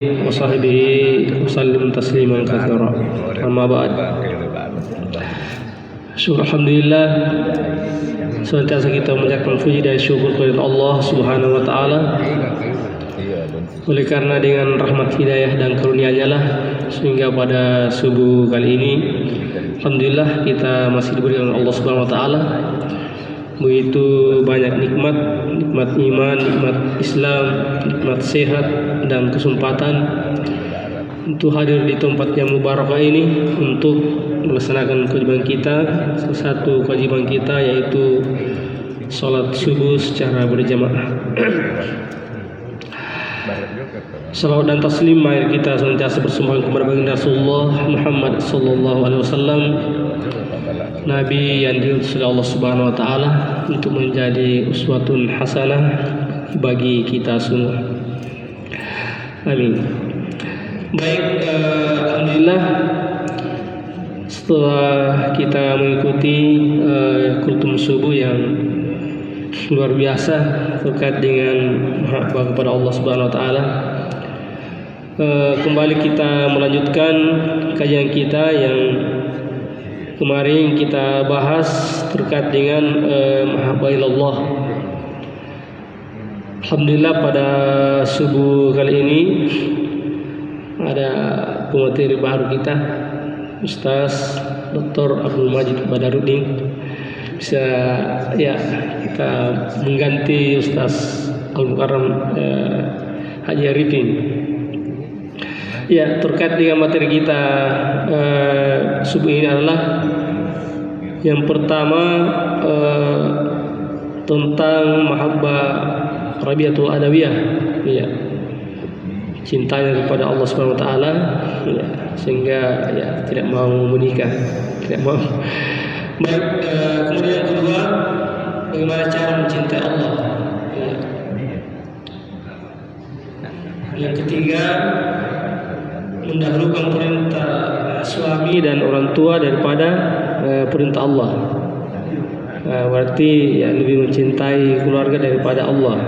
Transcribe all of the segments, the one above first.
wasahbihi wasallim tasliman katsira. Amma ba'd. Syukur alhamdulillah, senantiasa kita mengucapkan puji dan syukur kepada Allah Subhanahu wa taala. Oleh karena dengan rahmat hidayah dan karunia-Nya lah sehingga pada subuh kali ini alhamdulillah kita masih diberi oleh Allah Subhanahu wa taala begitu banyak nikmat iman, nikmat Islam, nikmat sehat dan kesempatan untuk hadir di tempat yang mubarakah ini untuk melaksanakan kewajiban kita. Salah satu kewajiban kita yaitu salat subuh secara berjamaah. Salawat dan taslim mari kita senantiasa bersembahkan kepada baginda Rasulullah Muhammad sallallahu alaihi wasallam, Nabi yang diutus oleh Allah Subhanahu wa taala untuk menjadi uswatun hasanah bagi kita semua. Amin. Baik, alhamdulillah setelah kita mengikuti kultum subuh yang luar biasa terkait dengan mahabbah kepada Allah Subhanahu wa taala, kembali kita melanjutkan kajian kita yang kemarin kita bahas terkait dengan mahabbah ilallah. Alhamdulillah pada subuh kali ini ada pemateri baru kita, Ustaz Dr. Abdul Majid Badarudin. Bisa ya kita mengganti Ustaz Al-Mukarram Haji Arifin. Ya, terkait dengan materi kita subuh ini adalah yang pertama tentang mahabbah Rabiatul Adawiyah, ya, cintanya kepada Allah Subhanahu wa taala, ya, sehingga ya tidak mau menikah, tidak mau. Baik, kemudian yang kedua, bagaimana cara mencintai Allah, ya. Yang ketiga, mendahulukan perintah suami dan orang tua daripada perintah Allah. Berarti ya lebih mencintai keluarga daripada Allah.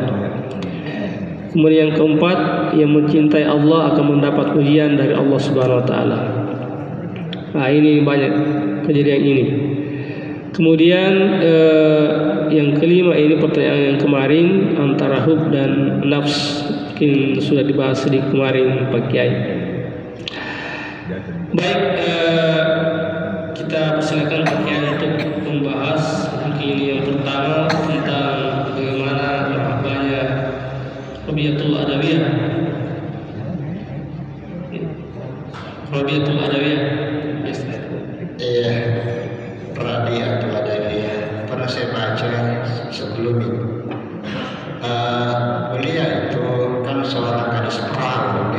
Kemudian yang keempat, yang mencintai Allah akan mendapat ujian dari Allah Subhanahu wa taala. Nah, ini banyak kejadian ini. Kemudian yang kelima, ini pertanyaan yang kemarin antara hub dan nafs, mungkin sudah dibahas sedikit kemarin Pak Kiai. Baik, kita persilakan Pak Kiai untuk membahas mungkin yang pertama tentang bagaimana mahabbahnya Rabiatul Adawiyah. Rabiatul Adawiyah. Iya, Rabiatul Adawiyah. Pernah saya baca sebelum ini. Beliau itu kan seorang gadis perahu,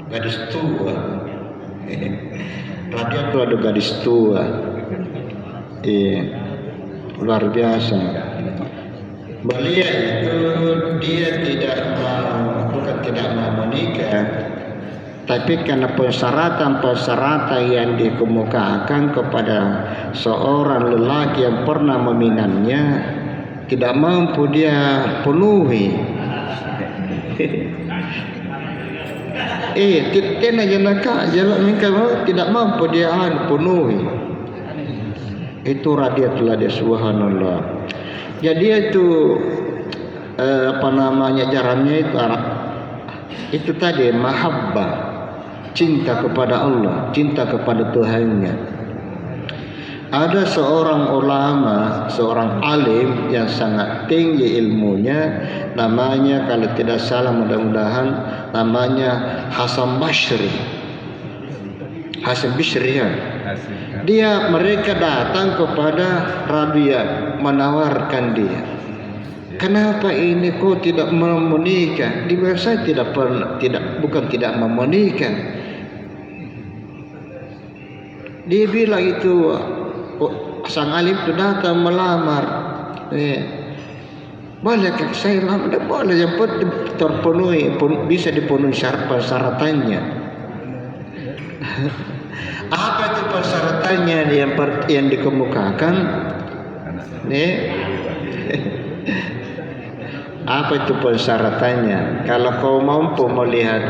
gadis tua. Radia itu ada gadis tua. Luar biasa. Beliau itu dia bukan tidak mau menikah, tapi karena persyaratan yang dikemukakan kepada seorang lelaki yang pernah meminangnya tidak mampu dia penuhi. Tidak mampu dia penuhi. Itu Radiatul Adawiyah, subhanallah. Jadi itu jarannya itu tadi mahabbah, cinta kepada Allah, cinta kepada Tuhannya. Ada seorang ulama, seorang alim yang sangat tinggi ilmunya, namanya kalau tidak salah mudah-mudahan namanya Hasan Basri ya. Mereka datang kepada Rabi'ah menawarkan dia, kenapa ini kok tidak mau menikah? Dia saya bukan tidak mau menikah. Dia bilang itu sang alim itu datang melamar. Boleh saya lamar? Boleh, yang penting terpenuhi, bisa dipenuhi persyaratannya. Apa itu persyaratannya yang dikemukakan? Apa itu persyaratannya? Kalau kau mampu melihat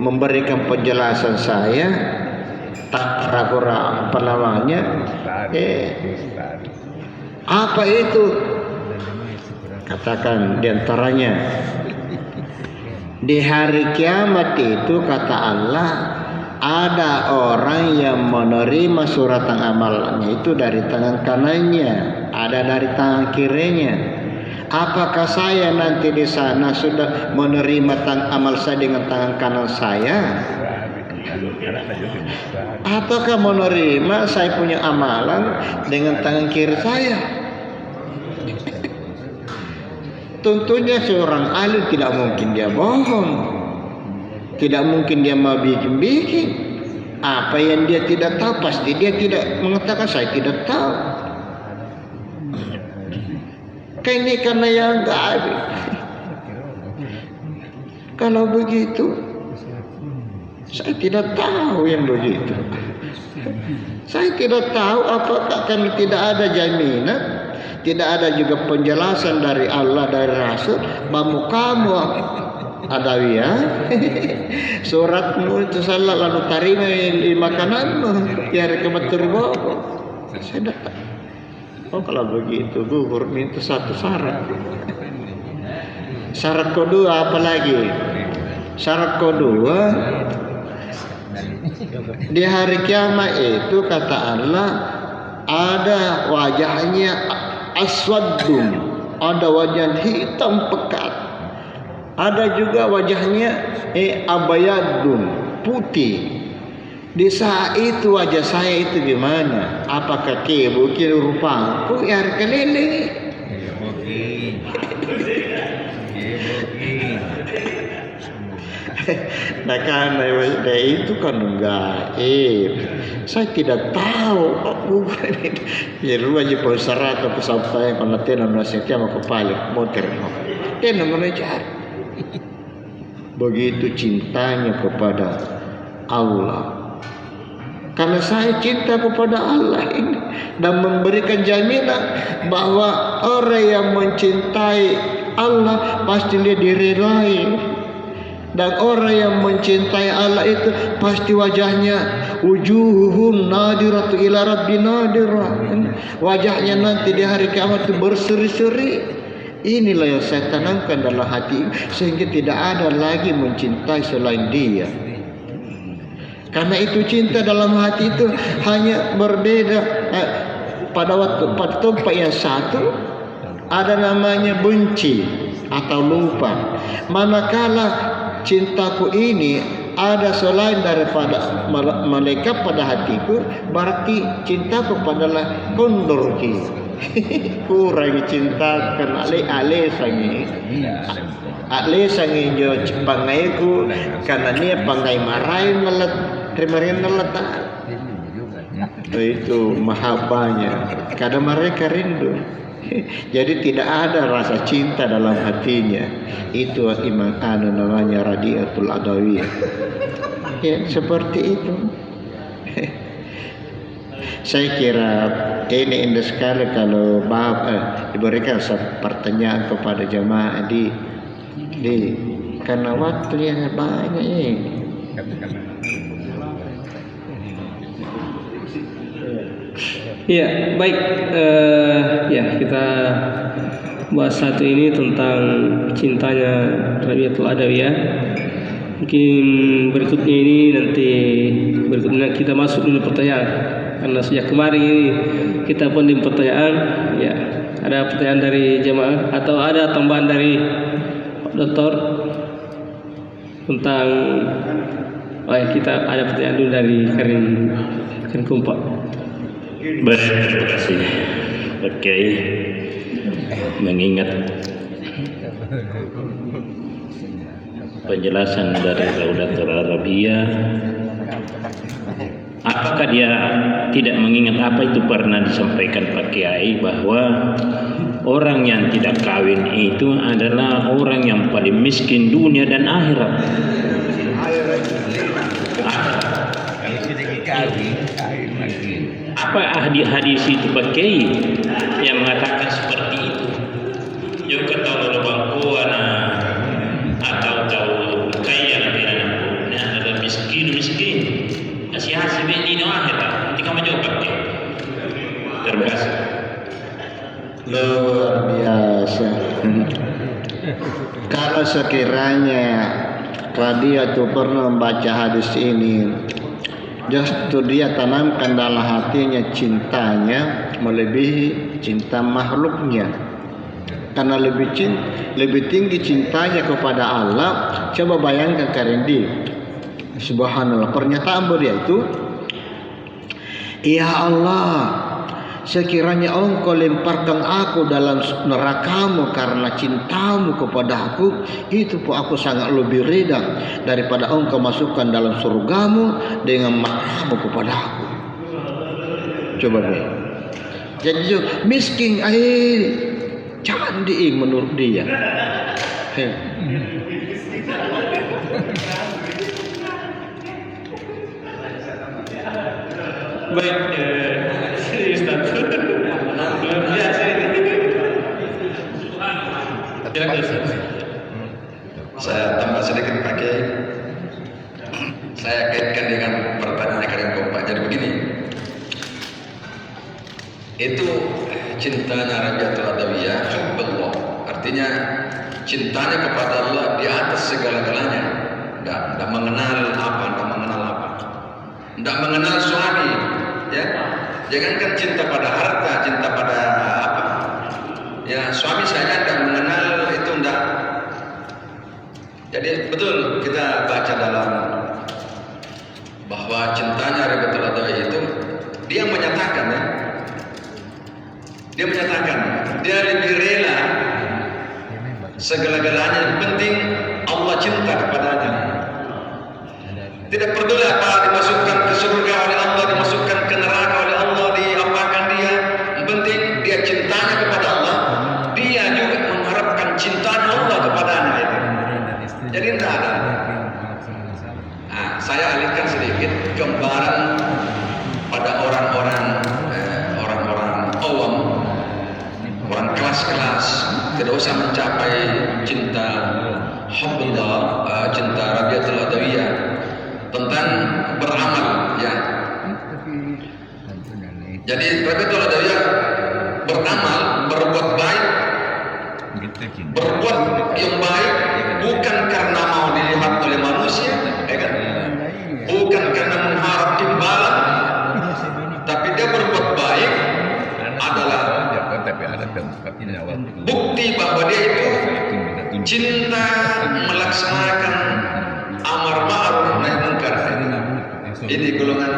memberikan penjelasan saya, tak ragu-ragu apa namanya? Apa itu? Katakan diantaranya di hari kiamat itu kata Allah ada orang yang menerima suratan amalnya itu dari tangan kanannya, ada dari tangan kirinya. Apakah saya nanti di sana sudah menerima amal saya dengan tangan kanan saya? Ataukah menerima saya punya amalan dengan tangan kiri saya? Tentunya seorang alim tidak mungkin dia bohong, tidak mungkin dia mau bikin-bikin. Apa yang dia tidak tahu pasti dia tidak mengatakan saya tidak tahu. Ini karena yang gaib. Kalau begitu, saya tidak tahu yang begitu. Saya tidak tahu apakah karena tidak ada jaminan, tidak ada juga penjelasan dari Allah dari Rasul bahwa kamu adawiyah suratmu itu salah lalu tarima di makananmu ya rekemat saya datang. Oh kalau begitu gugur minta satu syarat. Syarat kedua apa lagi? Syarat kedua di hari kiamat itu kata Allah ada wajahnya aswadun, ada wajah hitam pekat, ada juga wajahnya abayadun putih. Di saat itu wajah saya itu gimana? Apakah kira rupaku yang keliling? Nah karena itu kan gaib, saya tidak tahu. Ya lu aja persyarat atau sampai kalau tenan nasihatnya mau kepala motor, tenan mengejar. Begitu cintanya kepada Allah. Karena saya cinta kepada Allah ini dan memberikan jaminan bahwa orang yang mencintai Allah pasti dia diridai. Dan orang yang mencintai Allah itu pasti wajahnya wujuhum nadiratu ila rabbi nadirah. Wajahnya nanti di hari kiamat itu berseri-seri. Inilah yang saya tanamkan dalam hati sehingga tidak ada lagi mencintai selain Dia. Karena itu cinta dalam hati itu hanya berbeda pada tempat yang satu ada namanya benci atau lupa. Manakala cintaku ini ada selain daripada malaikat pada hatiku, berarti cintaku padalah kondorki. Kurang cintakan ale sangi. Ale sangi jo pangaiku karena dia pangai marahin melet terimarin melet. Itu mahabbahnya. Kadang mereka rindu. Jadi tidak ada rasa cinta dalam hatinya. Itu iman namanya radiatul adawiyah. Ya seperti itu. Saya kira ini indah sekali kalau diberikan pertanyaan kepada jamaah di karena waktu yang banyak ini. Ya, baik. Ya, kita bahas satu ini tentang cintanya Rabiatul Adawiyah. Mungkin berikutnya kita masuk dulu pertanyaan. Karena sejak kemarin ini kita pun di pertanyaan. Ya, ada pertanyaan dari jemaah atau ada tambahan dari Pak Dokter tentang kita ada pertanyaan dulu dari Karin Kumpak. Baik, terima kasih Pak Kiai. Mengingat penjelasan dari Raudatul Adawiyah, apakah dia tidak mengingat apa itu pernah disampaikan Pak Kiai bahwa orang yang tidak kawin itu adalah orang yang paling miskin dunia dan akhirat. Apa hadis itu Pak Kiai yang mengatakan seperti itu? juga tahu lo bangku atau tahu kaya nanti anakku ada miskin asyik ini no akhir nanti kamu jawab ya terbiasa luar biasa. Kalau sekiranya radio itu pernah membaca hadis ini, justru dia tanamkan dalam hatinya cintanya melebihi cinta makhluknya. Karena lebih tinggi cintanya kepada Allah. Coba bayangkan Karendi, subhanallah, pernyataan beliau itu, ya Allah, sekiranya Engkau lemparkan aku dalam nerakamu karena cintamu kepada aku, itu pun aku sangat lebih reda daripada Engkau masukkan dalam surgamu dengan maknamu kepada aku. Coba deh. Jadi miskin candi menurut dia. Baik, Ustaz. Luar biasa ini. Silakan Ustaz. Saya tambah sedikit Pak Kiai. Saya kaitkan dengan pertanyaan yang Bapak. Jadi begini, itu cintanya Rabiatul Adawiyah, hubbullah, artinya cintanya kepada Allah di atas segala-galanya. Tidak mengenal apa, tidak mengenal suami, ya. Jangankan cinta pada harta, cinta pada apa, ya suami saya tidak mengenal itu tidak. Jadi betul kita baca dalam bahwa cintanya Rabiatul Adawiyah itu dia menyatakan, ya, dia lebih rela segala-galanya, yang penting Allah cinta kepadanya. Tidak peduli apa dimasukkan ke surga oleh Allah, dimasukkan ke neraka oleh Allah, diapakan dia, yang penting dia cintanya kepada Allah, dia juga mengharapkan cintanya Allah kepadanya itu. Jadi tidak ada. Nah, saya alihkan sedikit gambaran pada orang-orang awam, orang kelas-kelas, tidak usah mencapai cinta hubbullah, cinta Rabiatul Adawiyah, tentang beramal, ya. Jadi Rabiatul Adawiyah beramal, berbuat baik, berbuat yang baik bukan karena mau dilihat oleh manusia, ya kan? Bukan karena mengharap imbalan, tapi dia berbuat baik adalah bukti bahwa dia itu cinta melaksanakan amar ma'ruf nahi munkar. Ini golongan,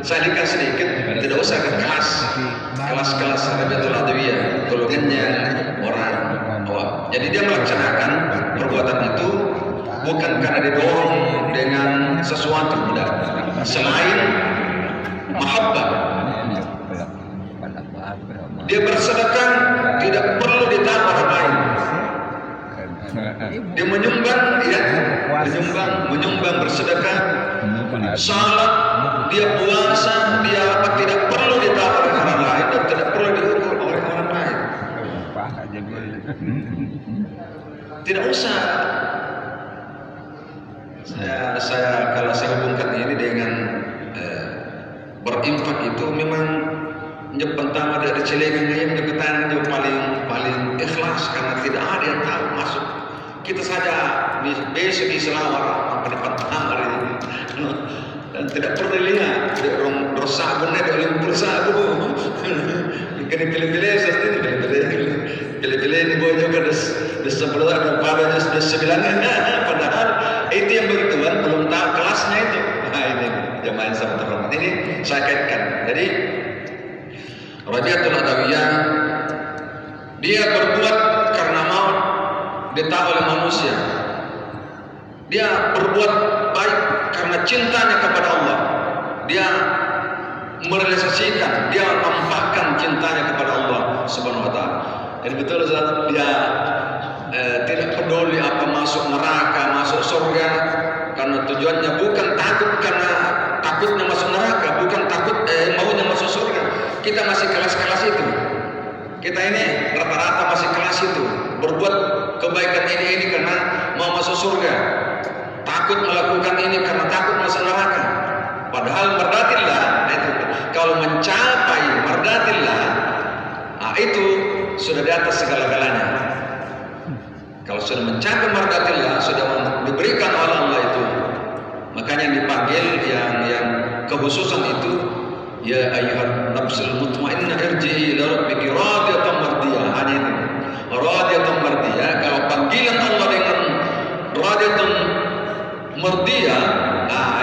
saya lihat sedikit, tidak usah ke kelas Rabiatul Adawiyah, golongannya orang awam. Jadi dia melaksanakan perbuatan itu bukan karena didorong dengan sesuatu, tidak, selain mahabbah. Dia bersedekah tidak perlu ditanya orang lain. Dia menyumbang, ya, menyumbang bersedekah, salat, dia puasa, dia apa, tidak perlu ditanya oleh orang lain dan tidak perlu diukur oleh orang lain. Tidak usah. Saya kalau saya hubungkan ini dengan berinfak itu memang yang pertama dari celengan yang deketan yang paling ikhlas, karena tidak ada yang tahu masuk. Kita saja besok di selawar apa di pantangan ini dan tidak perlu lihat orang bersabunnya dari bersabun. Kini pilih-pilih seperti ini, pilih-pilih ini boleh juga di sebelah daripada di sebelahnya. Padahal itu yang begituan belum tahu kelasnya itu. Nah ini jemaah yang sangat terhormat. Ini saya kaitkan. Jadi Rabiatul Adawiyah dia berbuat karena mau ditahu oleh manusia. Dia berbuat baik karena cintanya kepada Allah. Dia merealisasikan, dia menampakkan cintanya kepada Allah Subhanahu wa taala. Dan betul Ustaz, dia tidak peduli apa masuk neraka, masuk surga, karena tujuannya bukan takut karena takutnya masuk neraka, bukan takut maunya masuk surga. Kita masih kelas-kelas itu. Kita ini rata-rata masih kelas itu, berbuat kebaikan ini karena mau masuk surga, takut melakukan ini karena takut masuk neraka. Padahal mardatillah, itu kalau mencapai mardatillah, itu sudah di atas segala-galanya. Kalau sudah mencapai mardatillah, sudah diberikan oleh Allah itu, makanya dipanggil yang kekhususan itu, ya ayyuhan nafsul mutmainnah irji'i ila rabbiki radiyatan mardiyah. Hanya itu, radiyatan mardiyah. Kalau panggilan Allah dengan radiyatan mardiyah,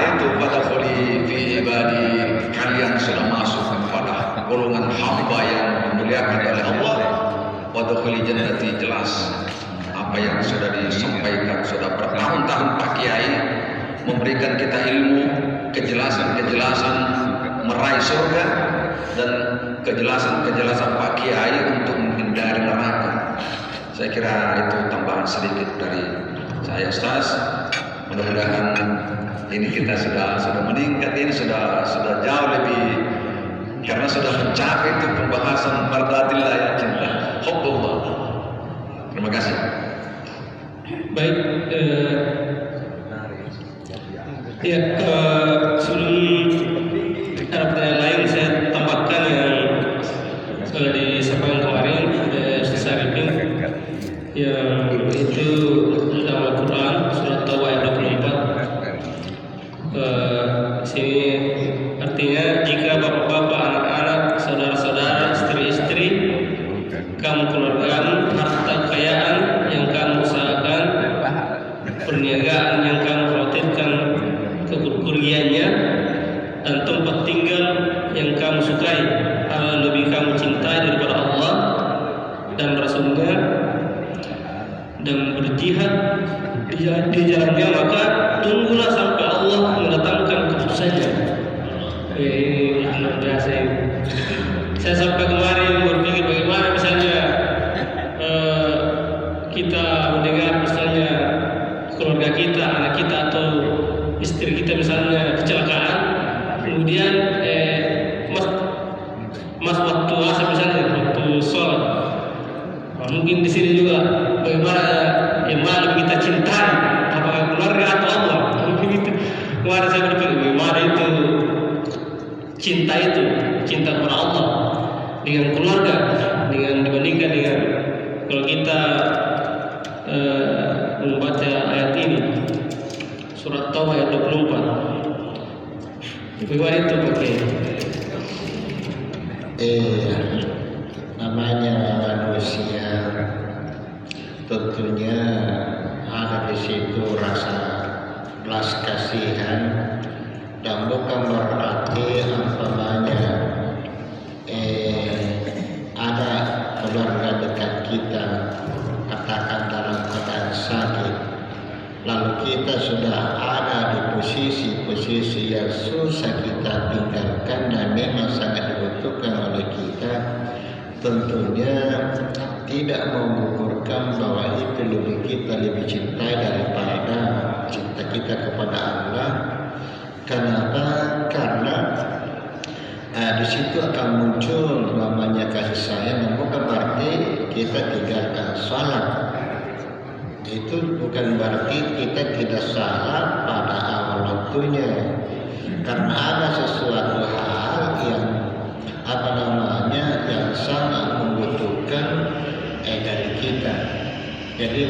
itu fadkhuli fi ibadi, kalian sudah masuk kepada golongan hamba yang dimuliakan oleh Allah. Wadkhuli jannati, jelas apa yang sudah disampaikan, sudah bertahun-tahun Pak Kiai memberikan kita ilmu, kejelasan meraih surga, dan kejelasan Pak Kiai untuk menghindari neraka. Saya kira itu tambahan sedikit dari saya, Ustaz. Mudah-mudahan ini kita sudah meningkat, ini sudah jauh lebih, karena sudah mencapai itu pembahasan mardatillah, ya cinta hubbullah. Terima kasih. Baik, sebelum ada pertanyaan lain, saya tambahkan yang sudah disampaikan kemarin oleh Ustaz Arifin, yang itu dalam Al-Quran surat Taubah ayat 24. Sini artinya, jika bapak-bapak, anak-anak, saudara-saudara, istri-istri kamu keluargamu, harta kekayaan yang kamu usahakan, perniagaan yang kamu khawatirkan kerugiannya, dan tempat tinggal yang kamu sukai, hal lebih kamu cintai daripada Allah dan Rasulnya, dan berjihad di jalannya, maka tunggulah sampai Allah mendatangkan keputusannya. Ini luar biasa ini. Saya sampai kemarin berpikir bagaimana misalnya kita mendengar misalnya keluarga kita, anak kita atau istri kita misalnya kecelakaan, kemudian mas waktu asar misalnya, waktu sholat, mungkin di sini juga bagaimana yang mana kita cintai, apakah keluarga atau Allah? Mungkin itu kemarin saya berpikir bagaimana itu cinta kepada Allah dengan keluarga, dengan dibandingkan dengan kalau kita membaca ayat ini, surat Taubah ayat 24. Bagaimana itu pakai? Namanya manusia, tentunya ada di situ rasa belas kasihan, dan bukan berarti ada keluarga dekat kita katakan dalam keadaan sakit, lalu kita sudah ada di posisi yang susah kita tinggalkan dan memang sangat dibutuhkan oleh kita, tentunya tidak mengukurkan bahwa itu kita lebih cintai daripada cinta kita kepada Allah. Kenapa? Karena di situ akan muncul namanya kasih sayang, yang bukan berarti kita tinggalkan salat. Itu bukan berarti kita tidak salat pada awal waktunya, karena ada sesuatu hal yang yang sangat membutuhkan dari kita. Jadi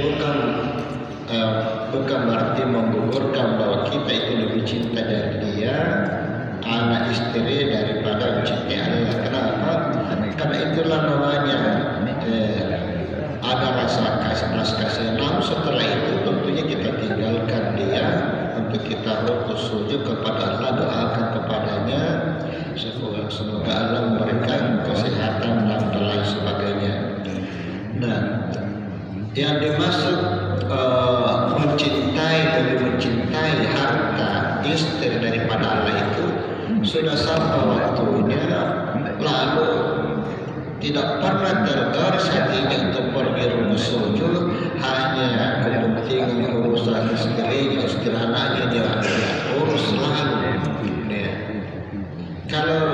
bukan berarti menggugurkan bahwa kita itu lebih cinta dari dia, anak istri, daripada mencintai Allah. Kenapa? Karena itulah namanya ada rasa kasih. Namun setelah itu tentunya kita tinggalkan dia untuk kita rukuk sujud kepada Allah, doakan kepadanya semoga Allah memberikan kesehatan dan lain sebagainya. Nah, yang dimaksud mencintai harta istri daripada Allah itu sudah sampai waktunya, lalu tidak pernah tergaris hatinya untuk pergi rukuk sujud hanya kepentingan urusan istri anaknya dia urus selalu. Kalau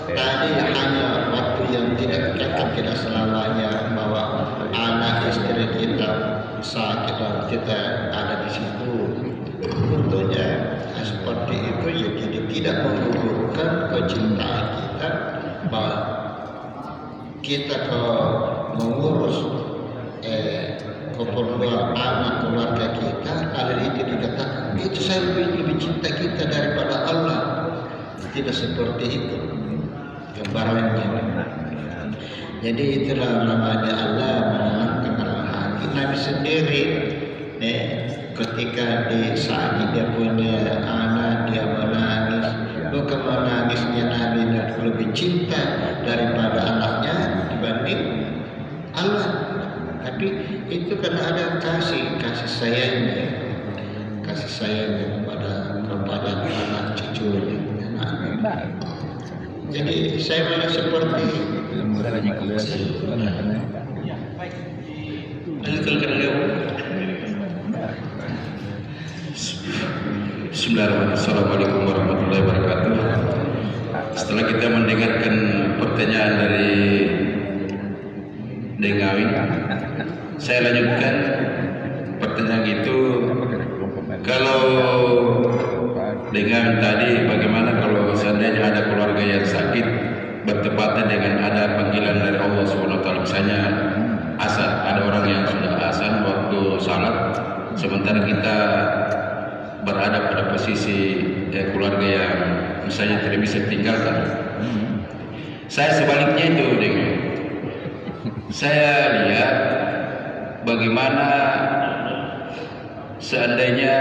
tadi hanya waktu yang tidak selamanya bahwa anak istri kita ada di situ, tentunya seperti itu ya, jadi tidak menggugurkan kecintaan kita bahwa kita kalau mengurus keperluan anak keluarga kita, kalau itu dikatakan itu saya lebih cinta kita daripada Allah. Tidak seperti itu gambarannya. Jadi itulah namanya Allah menenangkan dalam hati. Nabi sendiri ketika di saat dia punya anak, dia menangis. Bukan menangisnya Nabi lebih cinta daripada anaknya dibanding Allah. Tapi itu karena ada kasih sayangnya kepada anak cucunya. Jadi saya melihat seperti Bismillahirrahmanirrahim. Assalamualaikum warahmatullahi wabarakatuh. Setelah kita mendengarkan pertanyaan dari Dengawi, saya lanjutkan pertanyaan itu. Kalau dengan tadi bagaimana kalau seandainya ada keluarga yang sakit bertepatan dengan ada panggilan dari Allah SWT, misalnya azan, ada orang yang sudah azan waktu salat, sementara kita berada pada posisi keluarga yang misalnya tidak bisa tinggalkan. Saya sebaliknya itu, saya lihat bagaimana seandainya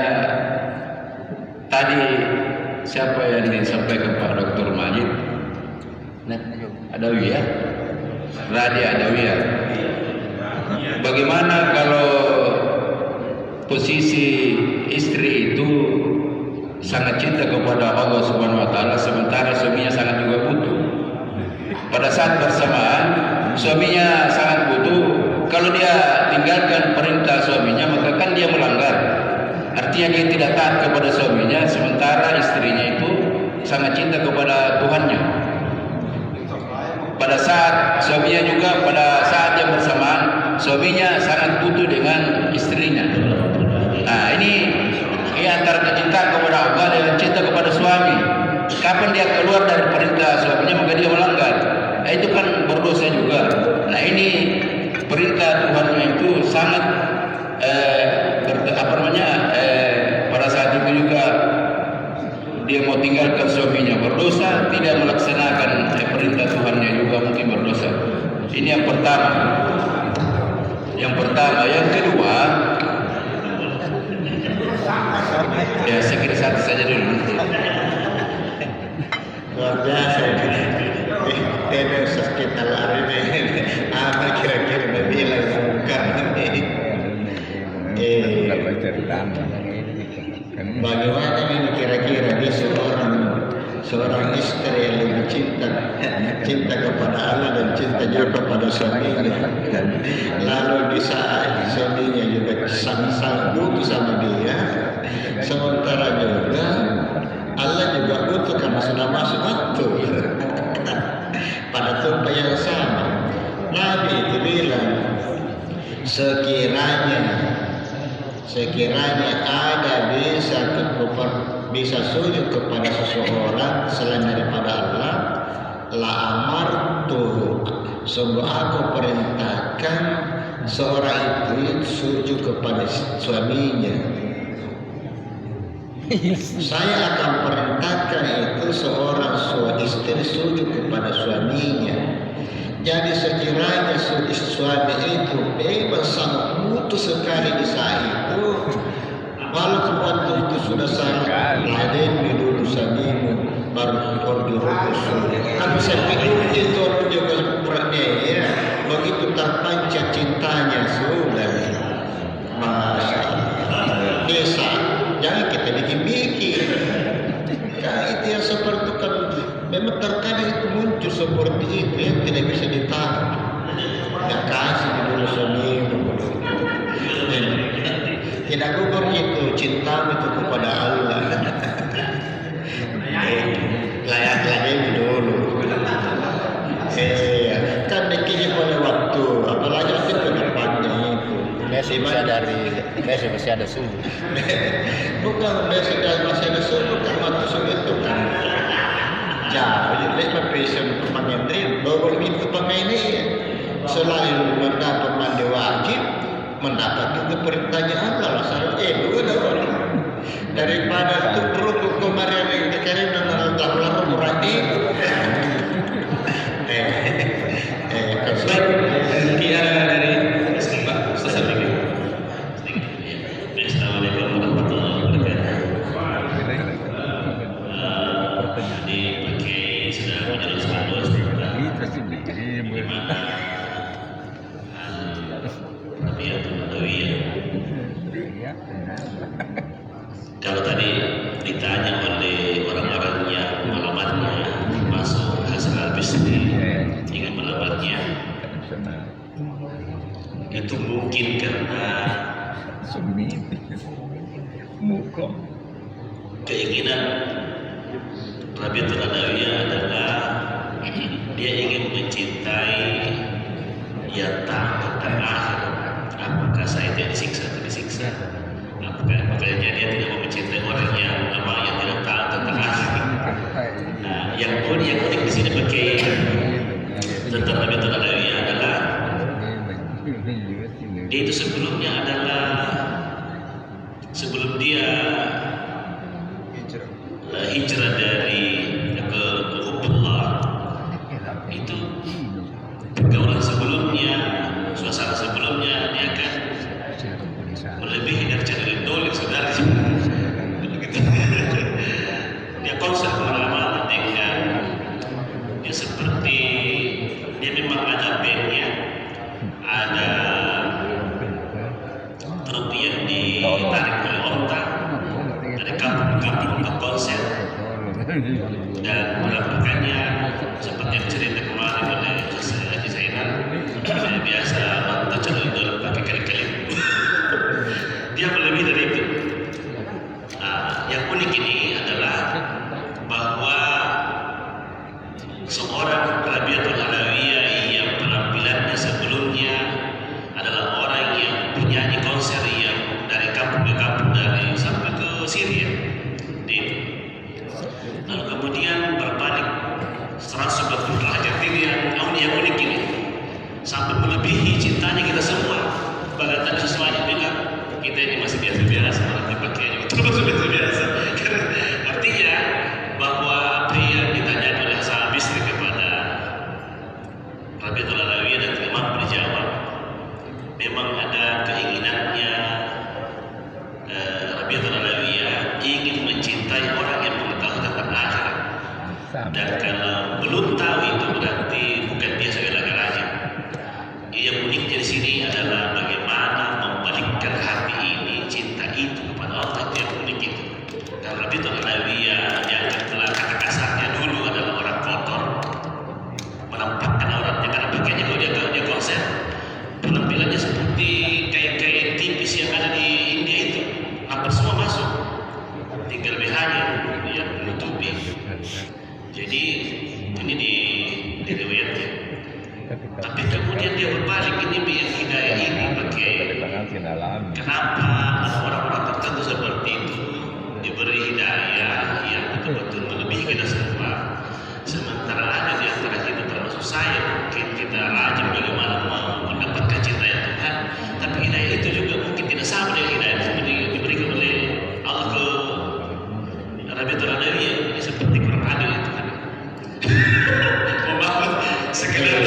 tadi siapa yang disampaikan Pak Dr. Majid Adawiyah, Radia Adawiyah, bagaimana kalau posisi istri itu sangat cinta kepada Allah Subhanahu wa taala sementara suaminya sangat juga butuh. Pada saat bersamaan suaminya sangat butuh, kalau dia tinggalkan perintah suaminya maka kan dia melanggar. Artinya dia tidak taat kepada suaminya sementara istrinya itu sangat cinta kepada Tuhannya. Pada saat suaminya juga pada saat yang bersamaan suaminya sangat butuh dengan istrinya. Nah, ini antara kecintaan kepada Allah dengan cinta kepada suami. Kapan dia keluar dari perintah suaminya maka dia melanggar. Itu kan berdosa juga. Nah, ini perintah Tuhannya itu sangat pada saat itu juga dia mau tinggalkan suaminya berdosa, tidak melaksanakan perintah Tuhannya juga mungkin berdosa. Ini yang pertama. Yang kedua, ya saya kira satu saja dulu. luar biasa. Tidak kita lari apa kira-kira bilang bukan bagaimana ini kira-kira dia seorang istri yang lebih cinta kepada Allah dan cinta juga kepada suaminya, lalu di saat suaminya juga sangat butuh sama dia, sementara juga Allah juga butuh karena sudah masuk waktu pada tempat yang sama. Nabi itu bilang sekiranya ada bisa sujud kepada seseorang selain daripada Allah, la amartu, sungguh aku perintahkan seorang itu sujud kepada suaminya. Saya akan perintahkan itu seorang istri sujud kepada suaminya. Jadi sekiranya suami itu bebas sangat butuh sekali di saat itu, walaupun waktu itu sudah sangat ladeni dulu suamimu baru pergi rusuh. Tapi saya pikir itu juga sebenarnya ya, begitu terpancar cintanya sudah. Masya Allah. Desa, jangan kita bikin-bikin. Nah, itu yang seperti itu kan memang terkadang itu muncul seperti itu yang tidak bisa ditahan. Ya kasih dulu suamimu. Tidak gugur itu cintamu itu kepada Allah. Layak-layak dulu. Kan dikini pada waktu, apalagi itu ke depannya itu. Saya dari Besok masih ada subuh. Bukan besok masih ada subuh kan waktu subuh itu kan. Jadi lepas besok pengendri, baru itu pengendri selain mendapat mandi wajib, mendapat juga perintahnya Allah selalu dua orang. Daripada itu perlu kemarin yang dikarim dan Allah lalu berarti. Tiara dari Pak Ustaz Abdi. Assalamualaikum warahmatullahi wabarakatuh. Tadi pakai sudah menjelaskan doa bagaimana Rabiatul Adawiyah. Kalau tadi ditanya oleh orang-orang yang melamatnya, masuk Hasan Al-Bisri ingin melamatnya, itu mungkin karena keinginan Rabiatul Adawiyah adalah dia ingin mencintai yang tak tentang akhir. Apakah saya tidak disiksa atau disiksa? Makanya dia tidak mau mencintai orang yang memang yang tidak tahu tentang akhir. Nah, yang unik di sini pakai tentang Rabiatul Adawiyah adalah dia itu sebelumnya adalah sebelum dia hijrah dari ke Hubbullah itu pergaulan sebelumnya, suasana sebelumnya dia akan melebihi dari cara dolik saudara. Dia konsen kemana-mana dengan dia seperti dia memang ada bandnya, ada truk yang ditarik oleh orang dari kampung-kampung ke konser dan melakukannya seperti yang cerita kemarin oleh Haji Zainal. Saya biasa nonton channel itu pakai kali-kali. Dia lebih dari itu. Yang unik ini adalah bahwa seorang Rabiatul Adawiyah yang penampilannya sebelumnya adalah orang yang penyanyi konser yang dari kampung ke kampung, dari sampai ke Syria. Lalu kemudian berbalik 180 derajat. Ini yang unik ini, sampai melebihi cintanya kita semua. Bahkan tadi sesuatu bilang kita ini masih biasa-biasa, malah dipakainya itu masih biasa-biasa. Artinya bahwa apa yang ditanya oleh Hasan Al-Bisri kepada Rabiatul Adawiyah dan tidak mampu dijawab, memang ada keinginannya Rabiatul Adawiyah ingin mencintai orang yang mengetahui tentang akhirat. Dan kalau belum tahu itu berarti bukan dia segala-galanya. Yang uniknya di sini adalah bagaimana membalikkan hati ini, cinta itu kepada Allah, itu yang unik itu. Dan Rabiatul Adawiyah yang kata kasarnya dulu adalah orang kotor, menampakkan auratnya karena pakainya kalau dia konser penampilannya seperti kain-kain tipis yang ada di India itu, hampir semua masuk, tinggal BH-nya yang menutupi. Jadi ini di riwayatnya. Tapi kemudian dia berbalik, ini yang hidayah ini pakai kenapa orang-orang tertentu seperti itu diberi hidayah yang betul-betul melebihi kita semua, sementara ada di antara kita termasuk saya mungkin kita rajin bagaimana mendapatkan cinta yang Tuhan, tapi hidayah itu juga mungkin tidak sama dengan hidayah seperti yang diberikan oleh Allah ke Rabiatul Adawiyah. Ini seperti kurang adil itu kan. Membangun sekalian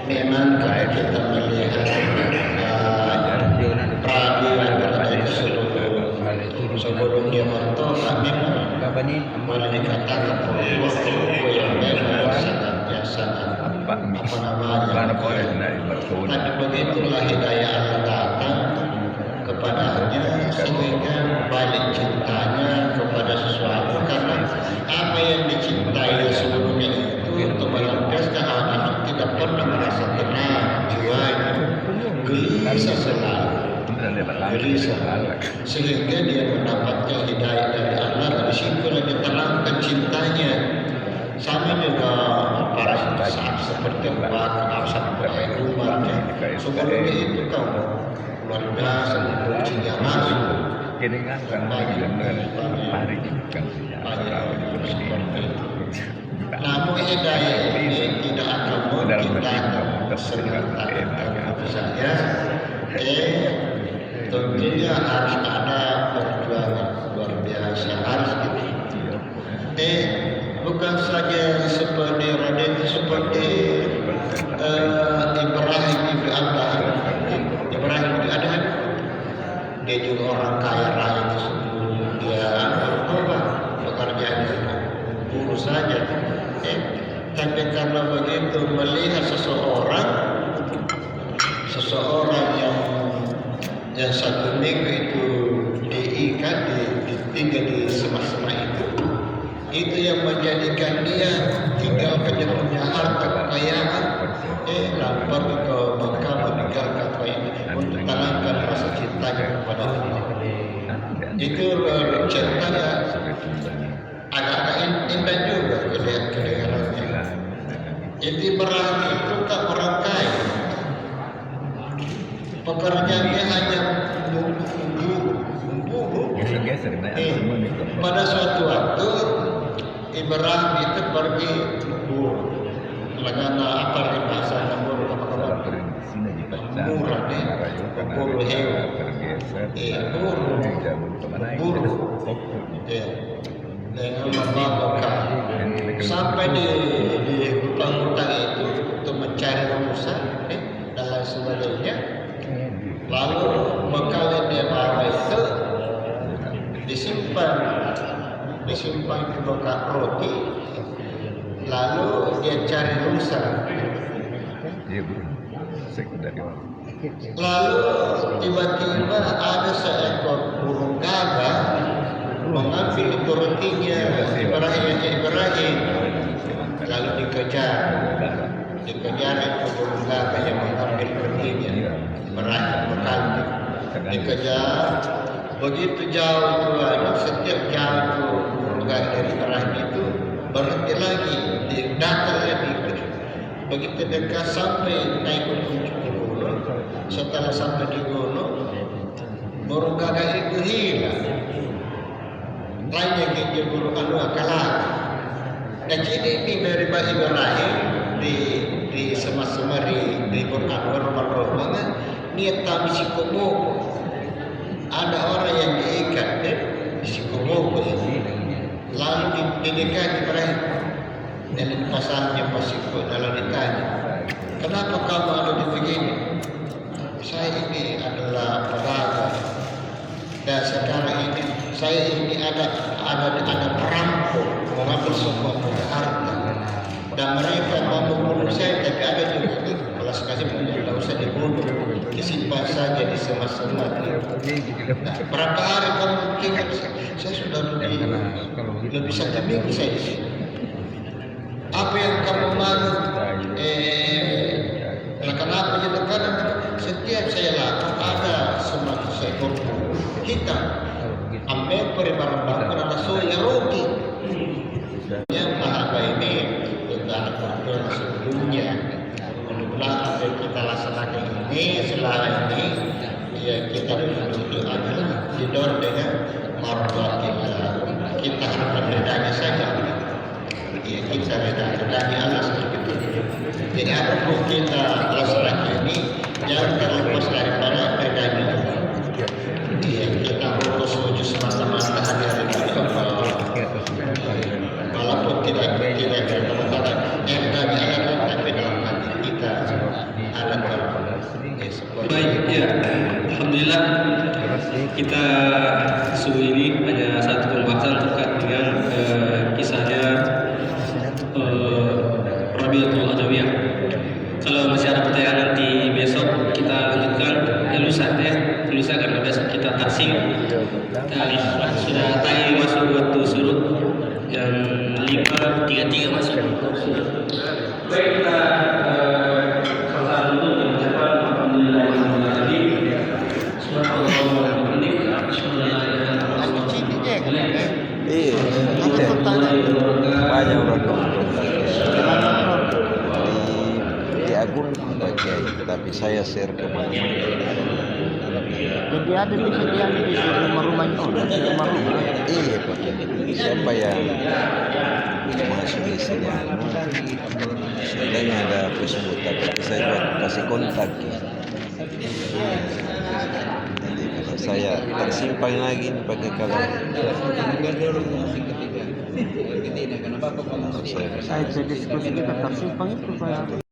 memang kalau kita melihat sebelum dia bertobat memang boleh dikatakan bahwa yang memang sangat tapi begitulah hidayah Allah datang kepadanya sehingga balik cintanya kepada sesuatu, karena apa yang dicintai sebelumnya itu untuk melampiaskan hawa nafsu tidak pernah merasa tenang jiwanya, gelisah selalu, gelisah, sehingga dia mendapatkan hidayah dari Allah. Dari situ dia terangkan cintanya sama juga para saat seperti obat keabsahan budaya umat sebelumnya itu kamu luar biasa kuncinya masuk Kiningan kan pari kan namun hidayah ini tidak akan kita serta saja tentunya harus ada perjuangan luar biasa harus gitu. Bukan saja seperti Raden seperti Ibrahim bin Adham. Ibrahim bin Adham dia juga orang kaya raya tersebut. Dia apa pekerjaannya guru saja. Tapi karena begitu melihat seseorang yang satu minggu itu diikat tinggal di sema-sema itu yang menjadikan dia tinggalkan yang punya harta kekayaan lapar ke Mekah meninggalkan apa ini untuk tanamkan rasa cintanya kepada Allah. Itu ceritanya agak-agak indah juga kedengarannya. Jadi Ibrahim itu tak orang kaya, pekerjaannya hanya memburu. Pada suatu waktu Ibrahim itu pergi memburu. Karena apa di bahasa memburu apa murah deh, memburu hewan. Memburu. Dengan membawa sampai di hutan-hutan itu untuk mencari rusa dan lain sebagainya. Lalu bekal yang dia bawa itu disimpan di bekal roti. Lalu dia cari rusa. Lalu tiba-tiba ada seekor burung gagak mengambil itu rotinya Ibrahim. Lalu dikejar itu burung gagak yang mengambil rotinya Ibrahim berkali dikejar begitu jauh itu setiap jauh itu burung gagak dari Ibrahim itu berhenti lagi datang lagi begitu dekat sampai naik gunung. Setelah sampai di gunung burung gagak itu hilang. Lainnya dia burung kalah. Dan ini dari Pak Ibrahim di sema-sema di Quran rumah niat kami sikomo. Ada orang yang diikat di sikomo ini. Lalu dinikahi Ibrahim. Dan pasangnya pasiko dalam ditanya, kenapa kamu ada di begini? Saya ini adalah pedagang dan sekarang ini saya ini ada perampok mengambil semua harta dan mereka mau membunuh saya, tapi ada juga kalau sekali tidak usah dibunuh, disimpan saja di sema-sema. Nah, berapa hari kamu tinggal? Saya sudah lebih 1 minggu saya di sini. Apa yang kamu mau? Kenapa jadi karena setiap saya lakukan ada semakin seekor hitam, ambil barang-barang ada soya roti. Yang bahasa ini kita atur sebelumnya. Mudah-mudahan apa yang kita laksanakan ini selama ini, ya kita duduk adalah tidur dengan marwah kita harus bedanya saja. Ya kita bedanya alas begitu. Jadi apapun kita laksanakan ini jangan terlepas daripada bedanya. Ya kita fokus menuju semata-mata hari-hari kita. Walaupun tidak berkata-kata kami akan tapi dalam hati kita ada baik ya, alhamdulillah kita subuh ini hanya satu pembahasan terkait dengan kisahnya Rabi'atul Adawiyah. Kalau masih ada pertanyaan nanti besok kita lanjutkan lusa karena besok kita taksim dan sudah tadi masuk waktu surut jam 5.33 masuk. Baik kita selesai dulu mengucapkan alhamdulillahirobbilalamin. Subhanallah Iya, banyak orang. saya share ke mana-mana. Jadi ada bisa dia di rumah-rumahnya orang, di rumah-rumah. Iya Pak. Siapa yang masuk istrinya? Sebenarnya ada Facebook, tapi saya kasih kontak. Jadi kalau saya tersimpan lagi ini pakai kabar. Saya diskusi kita tersimpan itu Pak.